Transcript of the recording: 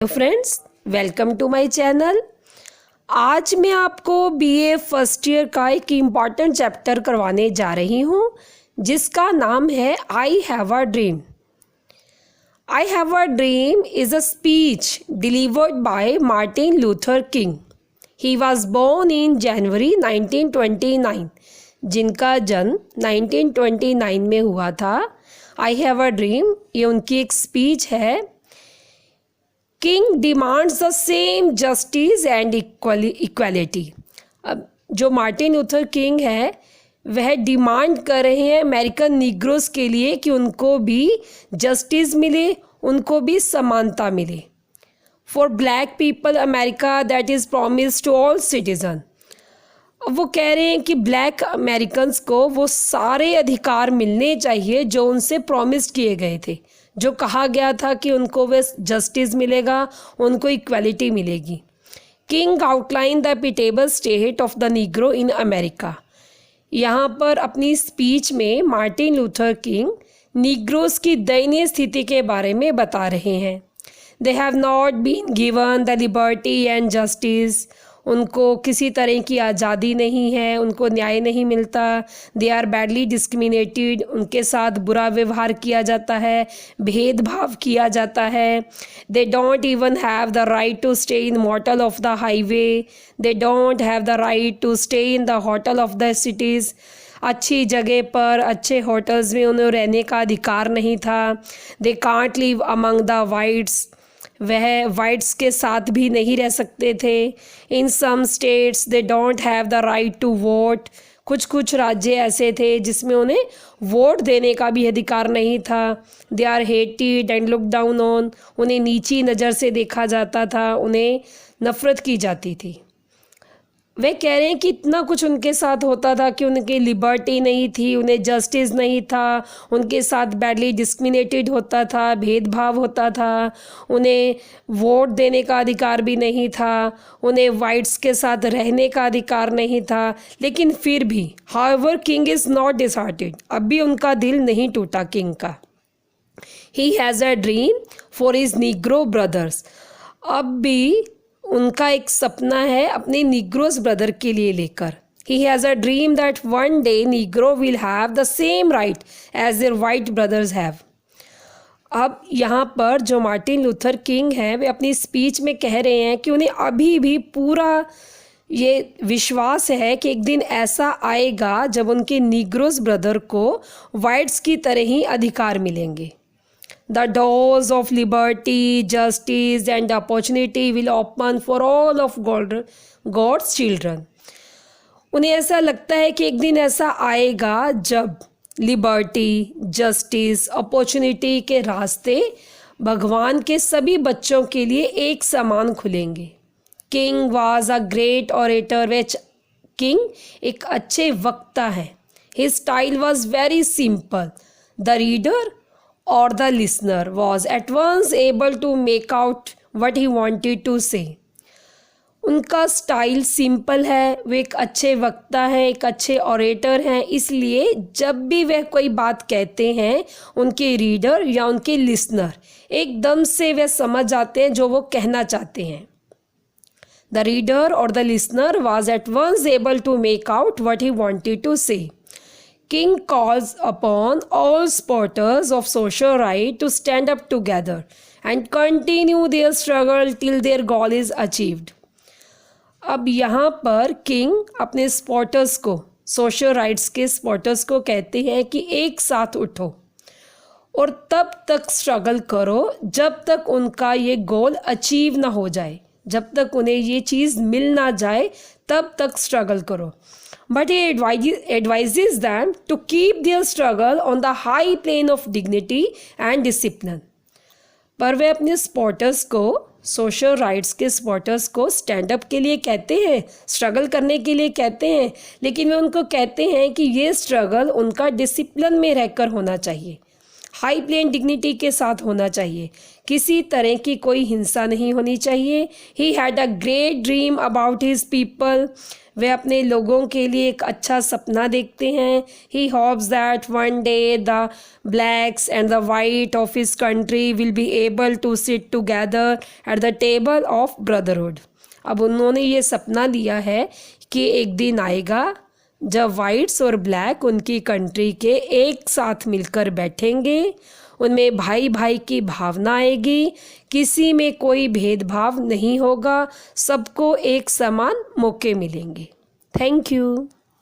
Hello friends, welcome to my channel. आज मैं आपको बीए फर्स्ट ईयर का एक इम्पॉर्टेंट चैप्टर करवाने जा रही हूँ जिसका नाम है I have a dream. I have a dream is a speech delivered by Martin Luther King. He was born in January 1929, जिनका जन्म 1929 में हुआ था। आई हैव अ ड्रीम ये उनकी एक स्पीच है। King demands the same justice and equality. अब जो मार्टिन लूथर किंग है वह डिमांड कर रहे हैं अमेरिकन निग्रोस के लिए कि उनको भी जस्टिस मिले, उनको भी समानता मिले। For black people America that is promise to all citizen. अब वो कह रहे हैं कि ब्लैक अमेरिकन्स को वो सारे अधिकार मिलने चाहिए जो उनसे प्रॉमिस किए गए थे, जो कहा गया था कि उनको वे जस्टिस मिलेगा, उनको इक्वालिटी मिलेगी। King outline the pitiable state of the Negro in America. यहाँ पर अपनी स्पीच में मार्टिन लूथर किंग निग्रोस की दयनीय स्थिति के बारे में बता रहे हैं। They have not been given the liberty and justice. उनको किसी तरह की आज़ादी नहीं है, उनको न्याय नहीं मिलता। They are badly discriminated. उनके साथ बुरा व्यवहार किया जाता है, भेदभाव किया जाता है। They don't even have the right to stay in motel of the highway. They don't have the right to stay in the hotel of the cities. अच्छी जगह पर अच्छे होटल्स में उन्हें रहने का अधिकार नहीं था। They can't live among the whites. वह वाइट्स के साथ भी नहीं रह सकते थे। In some states they don't have the right to vote. कुछ राज्य ऐसे थे जिसमें उन्हें वोट देने का भी अधिकार नहीं था। They are hated and look down on. उन्हें नीची नज़र से देखा जाता था, उन्हें नफ़रत की जाती थी। वे कह रहे हैं कि इतना कुछ उनके साथ होता था कि उनकी लिबर्टी नहीं थी, उन्हें जस्टिस नहीं था, उनके साथ बैडली डिस्क्रिमिनेटेड होता था, भेदभाव होता था, उन्हें वोट देने का अधिकार भी नहीं था, उन्हें वाइट्स के साथ रहने का अधिकार नहीं था। लेकिन फिर भी however king is not disheartened. अब भी उनका दिल नहीं टूटा किंग का। ही has a dream for his Negro brothers. अब भी उनका एक सपना है अपने निग्रोस ब्रदर के लिए लेकर। He has a dream that one day negro will have the same right as their white brothers have. अब यहाँ पर जो मार्टिन लूथर किंग हैं वे अपनी स्पीच में कह रहे हैं कि उन्हें अभी भी पूरा ये विश्वास है कि एक दिन ऐसा आएगा जब उनके निग्रोस ब्रदर को वाइट्स की तरह ही अधिकार मिलेंगे। The doors of liberty, justice and opportunity will open for all of God's children. उन्हें ऐसा लगता है कि एक दिन ऐसा आएगा जब लिबर्टी, जस्टिस, अपॉर्चुनिटी के रास्ते भगवान के सभी बच्चों के लिए एक समान खुलेंगे। King was a great orator. Way king एक अच्छे वक्ता हैं। His style was very simple. The reader or the listener was at once able to make out what he wanted to say. उनका स्टाइल सिंपल है, वे एक अच्छे वक्ता हैं, एक अच्छे ऑरेटर हैं, इसलिए जब भी वह कोई बात कहते हैं उनके रीडर या उनके लिसनर एकदम से वे समझ जाते हैं जो वो कहना चाहते हैं। The reader or the listener was at once able to make out what he wanted to say. King calls upon all supporters of social right to stand up together and continue their struggle till their goal is achieved. अब यहाँ पर king अपने supporters को, social rights के supporters को कहते हैं कि एक साथ उठो और तब तक स्ट्रगल करो जब तक उनका ये गोल अचीव ना हो जाए, जब तक उन्हें ये चीज़ मिल ना जाए तब तक स्ट्रगल करो। But he advises them to keep their struggle on the high plane of dignity and discipline. पर वे अपने सपोर्टर्स को, सोशल राइट्स के सपोर्टर्स को स्टैंड अप के लिए कहते हैं, स्ट्रगल करने के लिए कहते हैं, लेकिन वे उनको कहते हैं कि ये स्ट्रगल उनका डिसिप्लिन में रहकर होना चाहिए, हाई प्लेन डिग्निटी के साथ होना चाहिए। किसी तरह की कोई हिंसा नहीं होनी चाहिए। He had a great dream about his people, वे अपने लोगों के लिए एक अच्छा सपना देखते हैं। He hopes that one day the blacks and the white of his country will be able to sit together at the table of brotherhood। अब उन्होंने ये सपना लिया है कि एक दिन आएगा जब वाइट्स और ब्लैक उनकी कंट्री के एक साथ मिलकर बैठेंगे, उनमें भाई भाई की भावना आएगी, किसी में कोई भेदभाव नहीं होगा, सबको एक समान मौके मिलेंगे। Thank you.